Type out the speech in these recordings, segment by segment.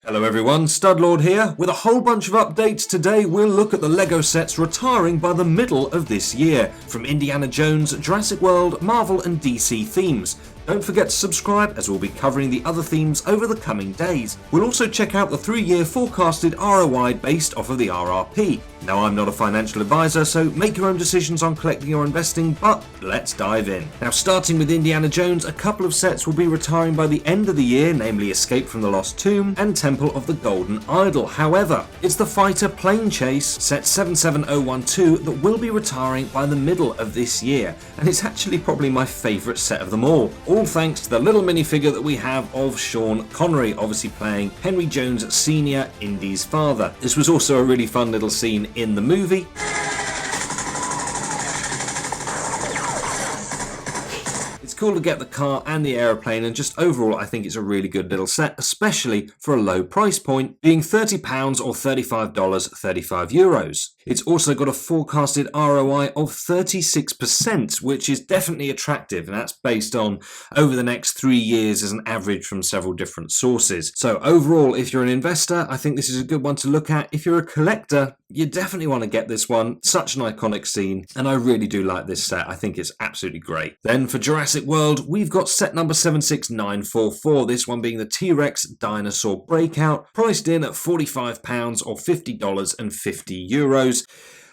Hello everyone, Studlord here. With a whole bunch of updates today, we'll look at the LEGO sets retiring by the middle of this year, from Indiana Jones, Jurassic World, Marvel and DC themes. Don't forget to subscribe as we'll be covering the other themes over the coming days. We'll also check out the 3-year forecasted ROI based off of the RRP. Now, I'm not a financial advisor, so make your own decisions on collecting or investing, but let's dive in. Now, starting with Indiana Jones, a couple of sets will be retiring by the end of the year, namely Escape from the Lost Tomb and Temple of the Golden Idol. However, it's the Fighter Plane Chase set 77012 that will be retiring by the middle of this year, and it's actually probably my favourite set of them all thanks to the little minifigure that we have of Sean Connery, obviously playing Henry Jones Sr., Indy's father. This was also a really fun little scene in the movie. It's cool to get the car and the aeroplane, and just overall I think it's a really good little set, especially for a low price point, being £30 or $35, 35 euros. It's also got a forecasted ROI of 36%, which is definitely attractive, and that's based on over the next 3 years as an average from several different sources. So overall, if you're an investor, I think this is a good one to look at. If you're a collector, you definitely want to get this one. Such an iconic scene, and I really do like this set. I think it's absolutely great. Then for Jurassic World, we've got set number 76944, this one being the T-Rex Dinosaur Breakout, priced in at £45 or $50.50.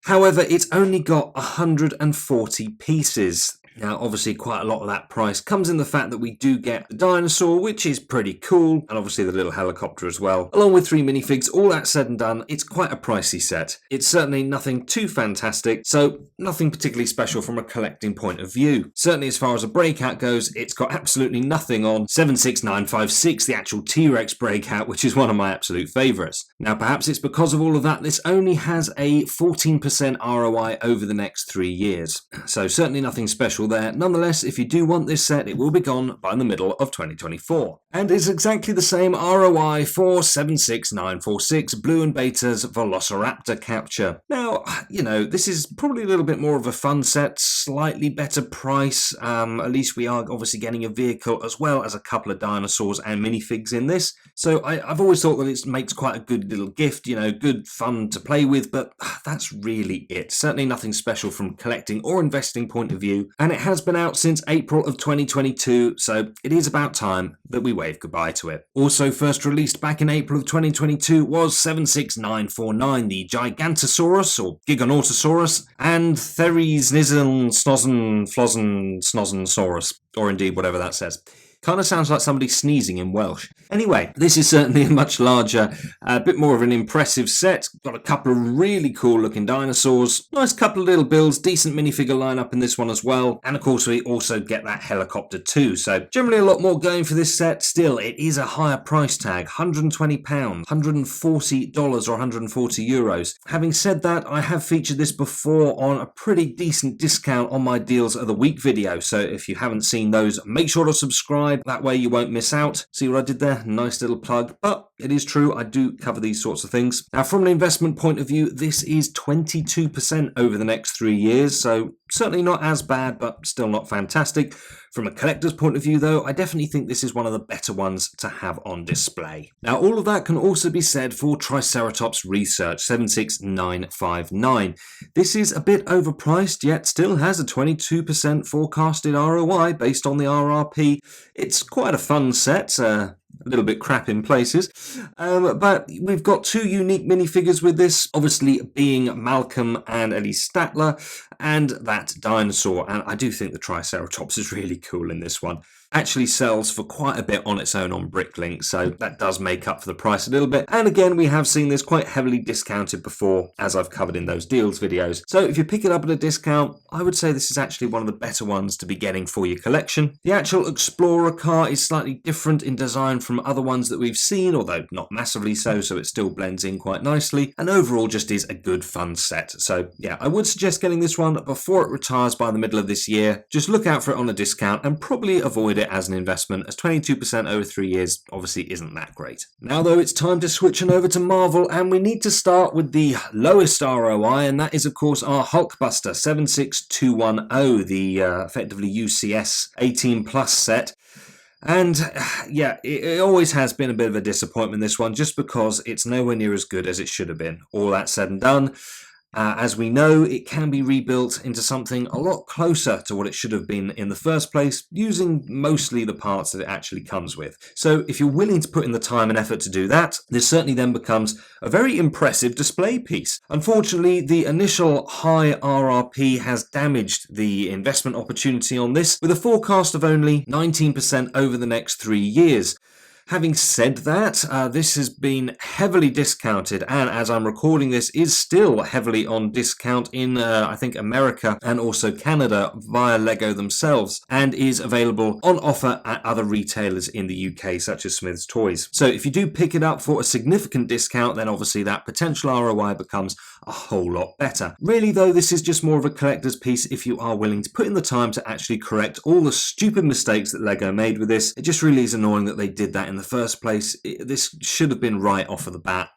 However, it's only got 140 pieces. Now, obviously, quite a lot of that price comes in the fact that we do get the dinosaur, which is pretty cool, and obviously the little helicopter as well, along with 3 minifigs. All that said and done, it's quite a pricey set. It's certainly nothing too fantastic, so nothing particularly special from a collecting point of view. Certainly as far as a breakout goes, it's got absolutely nothing on 76956, the actual T-Rex breakout, which is one of my absolute favourites. Now, perhaps it's because of all of that, this only has a 14% ROI over the next 3 years. So certainly nothing special there. Nonetheless, if you do want this set, it will be gone by the middle of 2024. And it's exactly the same ROI for 76946, Blue and Beta's Velociraptor capture. Now, you know, this is probably a little bit more of a fun set, slightly better price. At least we are obviously getting a vehicle as well as a couple of dinosaurs and minifigs in this. So I've always thought that it makes quite a good little gift, you know, good fun to play with, but that's really it. Certainly nothing special from collecting or investing point of view. And it has been out since April of 2022, so it is about time that we wave goodbye to it. Also first released back in April of 2022 was 76949, the Gigantosaurus or Giganotosaurus, and Theres Nizen Snozen Flozen Snozensaurus, or indeed whatever that says. Kind of sounds like somebody sneezing in Welsh. Anyway, this is certainly a much larger, a bit more of an impressive set. Got a couple of really cool looking dinosaurs, nice couple of little builds, decent minifigure lineup in this one as well. And of course we also get that helicopter too. So generally a lot more going for this set. Still, it is a higher price tag, £120, $140 or 140 euros. Having said that, I have featured this before on a pretty decent discount on my Deals of the Week video. So if you haven't seen those, make sure to subscribe. That way you won't miss out. See what I did there? Nice little plug. But it is true, I do cover these sorts of things. Now, from an investment point of view, this is 22% over the next 3 years. So certainly not as bad, but still not fantastic. From a collector's point of view, though, I definitely think this is one of the better ones to have on display. Now, all of that can also be said for Triceratops Research 76959. This is a bit overpriced, yet still has a 22% forecasted ROI based on the RRP. It's quite a fun set. A little bit crap in places, but we've got 2 unique minifigures with this, obviously being Malcolm and Elise Statler, and that dinosaur. And I do think the Triceratops is really cool in this one. Actually sells for quite a bit on its own on Bricklink, so that does make up for the price a little bit. And again, we have seen this quite heavily discounted before, as I've covered in those deals videos. So if you pick it up at a discount, I would say this is actually one of the better ones to be getting for your collection. The actual Explorer car is slightly different in design from other ones that we've seen, although not massively so it still blends in quite nicely. And overall just is a good fun set. So yeah, I would suggest getting this one before it retires by the middle of this year. Just look out for it on a discount and probably avoid it as an investment, as 22% over 3 years obviously isn't that great. Now though, it's time to switch on over to Marvel, and we need to start with the lowest ROI, and that is of course our Hulkbuster 76210, the effectively UCS 18 plus set. And yeah, it always has been a bit of a disappointment, this one, just because it's nowhere near as good as it should have been. All that said and done, as we know, it can be rebuilt into something a lot closer to what it should have been in the first place, using mostly the parts that it actually comes with. So if you're willing to put in the time and effort to do that, this certainly then becomes a very impressive display piece. Unfortunately, the initial high RRP has damaged the investment opportunity on this, with a forecast of only 19% over the next 3 years. Having said that, this has been heavily discounted, and as I'm recording this, is still heavily on discount in, I think, America and also Canada via Lego themselves, and is available on offer at other retailers in the UK, such as Smith's Toys. So if you do pick it up for a significant discount, then obviously that potential ROI becomes a whole lot better. Really, though, this is just more of a collector's piece if you are willing to put in the time to actually correct all the stupid mistakes that Lego made with this. It just really is annoying that they did that in the first place. This should have been right off of the bat.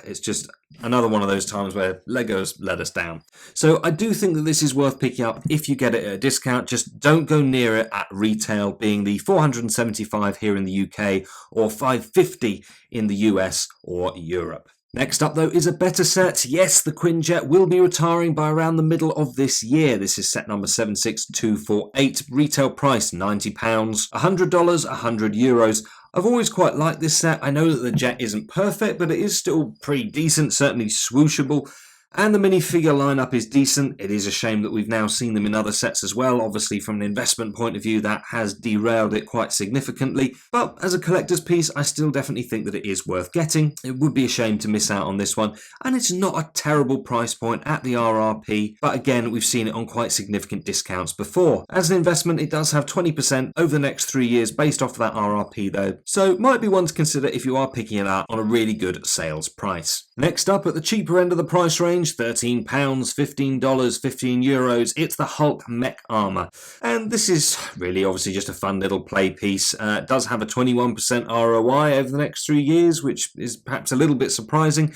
It's just another one of those times where Lego's let us down. So I do think that this is worth picking up if you get it at a discount. Just don't go near it at retail, being the $475 here in the UK or $550 in the US or Europe. Next up, though, is a better set. Yes, the Quinjet will be retiring by around the middle of this year. This is set number 76248. Retail price £90, $100, €100. I've always quite liked this set. I know that the jet isn't perfect, but it is still pretty decent, certainly swooshable. And the minifigure lineup is decent. It is a shame that we've now seen them in other sets as well. Obviously, from an investment point of view, that has derailed it quite significantly. But as a collector's piece, I still definitely think that it is worth getting. It would be a shame to miss out on this one. And it's not a terrible price point at the RRP. But again, we've seen it on quite significant discounts before. As an investment, it does have 20% over the next 3 years based off of that RRP though. So might be one to consider if you are picking it up on a really good sales price. Next up, at the cheaper end of the price range, £13, $15, €15. It's the Hulk mech armor. And this is really obviously just a fun little play piece. It does have a 21% ROI over the next 3 years, which is perhaps a little bit surprising.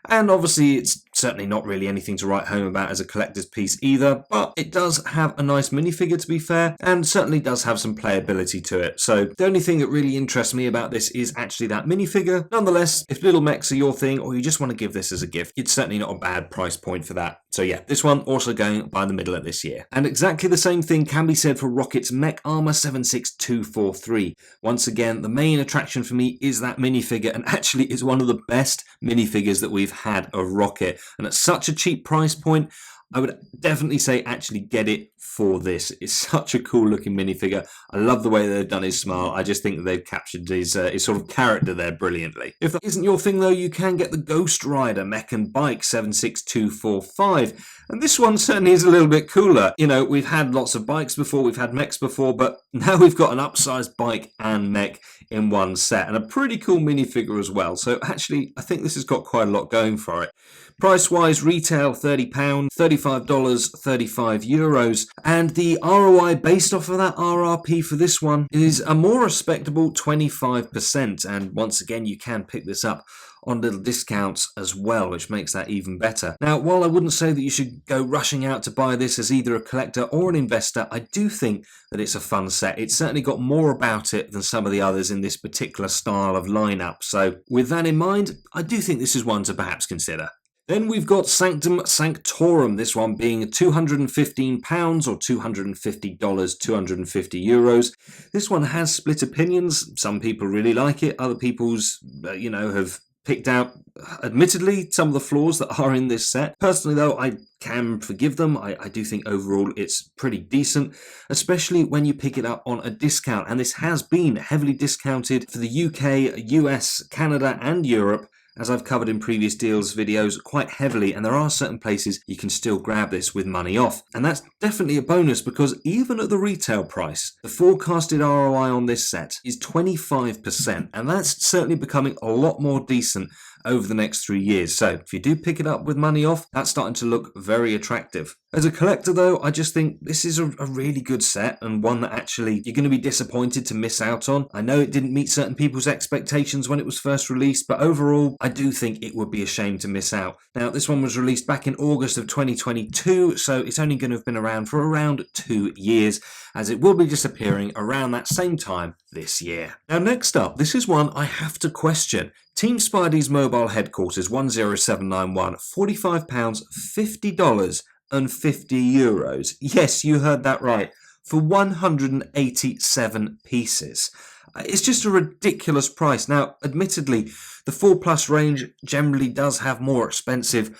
And obviously it's certainly not really anything to write home about as a collector's piece either, but it does have a nice minifigure to be fair, and certainly does have some playability to it. So the only thing that really interests me about this is actually that minifigure. Nonetheless, if little mechs are your thing, or you just want to give this as a gift, it's certainly not a bad price point for that. So yeah, this one also going by the middle of this year. And exactly the same thing can be said for Rocket's Mech Armor 76243. Once again, the main attraction for me is that minifigure, and actually it's one of the best minifigures that we've had of Rocket. And at such a cheap price point, I would definitely say actually get it for this. It's such a cool looking minifigure. I love the way they've done his smile. I just think that they've captured his sort of character there brilliantly. If that isn't your thing though, you can get the Ghost Rider Mech and Bike 76245. And this one certainly is a little bit cooler. You know, we've had lots of bikes before, we've had mechs before, but now we've got an upsized bike and mech in one set, and a pretty cool minifigure as well. So actually, I think this has got quite a lot going for it. Price-wise, retail £30, $35, €35, and the ROI based off of that RRP for this one is a more respectable 25%. And once again, you can pick this up on little discounts as well, which makes that even better. Now, while I wouldn't say that you should go rushing out to buy this as either a collector or an investor, I do think that it's a fun set. It's certainly got more about it than some of the others in this particular style of lineup. So with that in mind, I do think this is one to perhaps consider. Then we've got Sanctum Sanctorum, this one being £215 or $250, €250. This one has split opinions. Some people really like it. Other people's, have picked out, admittedly, some of the flaws that are in this set. Personally, though, I can forgive them. I do think overall it's pretty decent, especially when you pick it up on a discount. And this has been heavily discounted for the UK, US, Canada, and Europe, as I've covered in previous deals videos, quite heavily, and there are certain places you can still grab this with money off. And that's definitely a bonus, because even at the retail price, the forecasted ROI on this set is 25%, and that's certainly becoming a lot more decent over the next 3 years. So if you do pick it up with money off, that's starting to look very attractive. As a collector though, I just think this is a really good set, and one that actually you're going to be disappointed to miss out on. I know it didn't meet certain people's expectations when it was first released, but overall I do think it would be a shame to miss out. Now this one was released back in August of 2022, so it's only going to have been around for around 2 years, as it will be disappearing around that same time this year. Now next up, this is one I have to question. Team Spidey's mobile headquarters 10791, £45, $50 and €50. Yes, you heard that right, for 187 pieces. It's just a ridiculous price. Now, admittedly, the 4 Plus range generally does have more expensive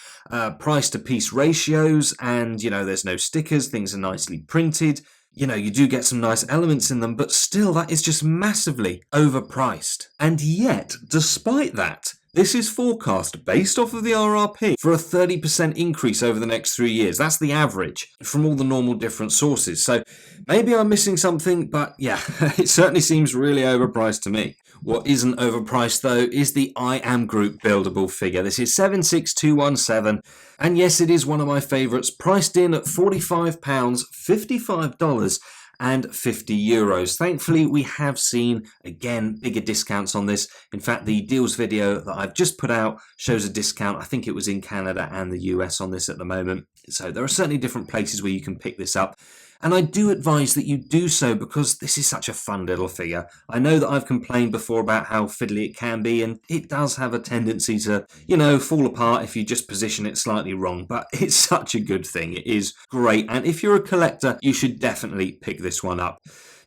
price to piece ratios, and there's no stickers, things are nicely printed. You do get some nice elements in them, but still that is just massively overpriced. And yet, despite that, this is forecast, based off of the RRP, for a 30% increase over the next 3 years. That's the average from all the normal different sources. So maybe I'm missing something, but yeah, it certainly seems really overpriced to me. What isn't overpriced though is the I Am Group buildable figure. This is 76217, and yes, it is one of my favourites, priced in at £45, $55 and €50. Thankfully, we have seen, again, bigger discounts on this. In fact, the deals video that I've just put out shows a discount. I think it was in Canada and the US on this at the moment. So there are certainly different places where you can pick this up. And I do advise that you do so because this is such a fun little figure. I know that I've complained before about how fiddly it can be, and it does have a tendency to, fall apart if you just position it slightly wrong, but it's such a good thing. It is great, and if you're a collector, you should definitely pick this one up.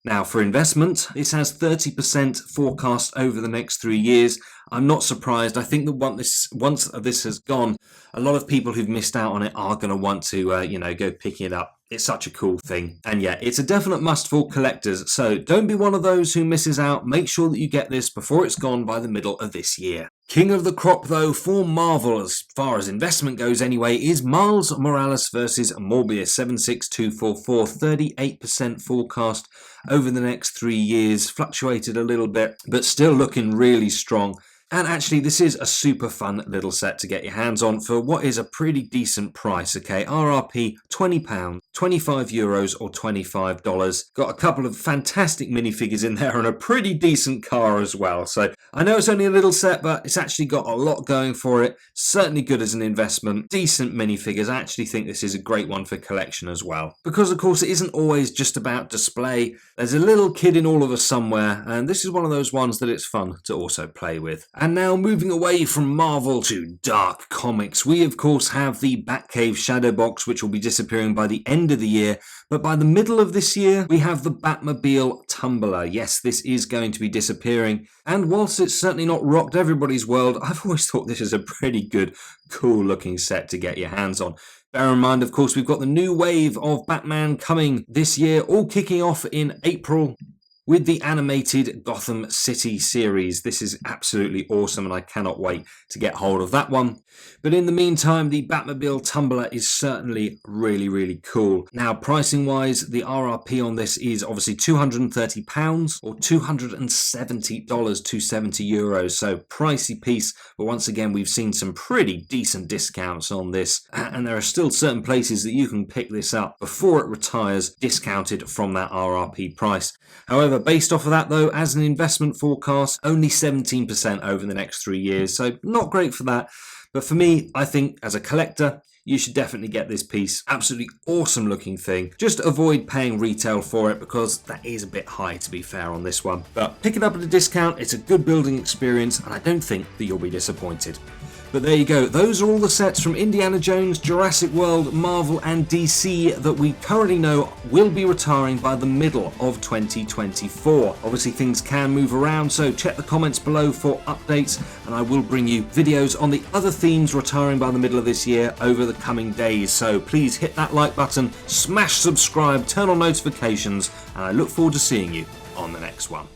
Now, for investment, this has 30% forecast over the next 3 years. I'm not surprised. I think that once this has gone, a lot of people who've missed out on it are going to want to, go pick it up. It's such a cool thing. And yeah, it's a definite must for collectors. So don't be one of those who misses out. Make sure that you get this before it's gone by the middle of this year. King of the crop, though, for Marvel, as far as investment goes anyway, is Miles Morales versus Morbius 76244, 38% forecast over the next 3 years, fluctuated a little bit, but still looking really strong. And actually, this is a super fun little set to get your hands on for what is a pretty decent price, okay? RRP £20, €25 or $25. Got a couple of fantastic minifigures in there and a pretty decent car as well. So I know it's only a little set, but it's actually got a lot going for it. Certainly good as an investment. Decent minifigures. I actually think this is a great one for collection as well. Because, of course, it isn't always just about display. There's a little kid in all of us somewhere, and this is one of those ones that it's fun to also play with. And now moving away from Marvel to dark comics, we of course have the Batcave Shadow Box, which will be disappearing by the end of the year, but by the middle of this year we have the Batmobile Tumbler. Yes, this is going to be disappearing, and whilst it's certainly not rocked everybody's world, I've always thought this is a pretty good, cool looking set to get your hands on. Bear in mind, of course, we've got the new wave of Batman coming this year, all kicking off in April with the animated Gotham City series. This is absolutely awesome, and I cannot wait to get hold of that one. But in the meantime, the Batmobile Tumbler is certainly really, really cool. Now, pricing wise, the RRP on this is obviously £230 or $270, €270. So pricey piece, but once again, we've seen some pretty decent discounts on this, and there are still certain places that you can pick this up before it retires, discounted from that RRP price. However, based off of that though, as an investment forecast, only 17% over the next 3 years, so not great for that. But for me, I think as a collector, you should definitely get this piece. Absolutely awesome looking thing. Just avoid paying retail for it because that is a bit high, to be fair, on this one. But pick it up at a discount, it's a good building experience, and I don't think that you'll be disappointed. But there you go, those are all the sets from Indiana Jones, Jurassic World, Marvel and DC that we currently know will be retiring by the middle of 2024. Obviously things can move around, so check the comments below for updates, and I will bring you videos on the other themes retiring by the middle of this year over the coming days. So please hit that like button, smash subscribe, turn on notifications, and I look forward to seeing you on the next one.